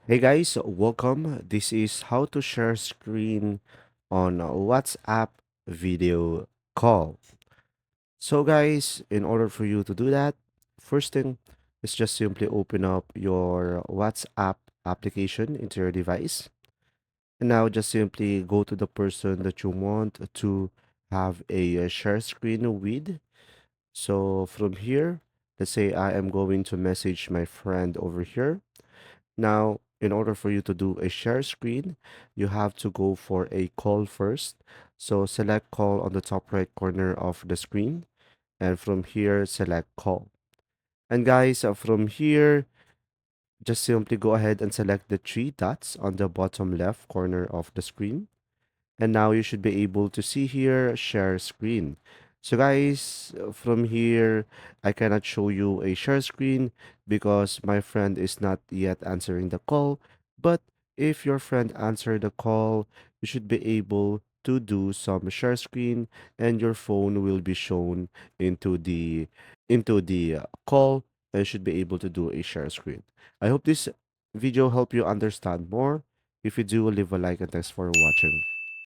Hey guys, welcome. This is how to share screen on WhatsApp video call. So guys, in order for you to do that, first thing is just simply open up your WhatsApp application into your device. And now just simply go to the person that you want to have a share screen with. So from here, let's say I am going to message my friend over here. Now, in order for you to do a share screen, you have to go for a call first. So select call on the top right corner of the screen. And from here, select call. And guys, from here, just simply go ahead and select the three dots on the bottom left corner of the screen. And now you should be able to see here, share screen. So guys, from here, I cannot show you a share screen because my friend is not yet answering the call. But if your friend answered the call, you should be able to do some share screen and your phone will be shown into the call and should be able to do a share screen. I hope this video helped you understand more. If you do, leave a like and thanks for watching.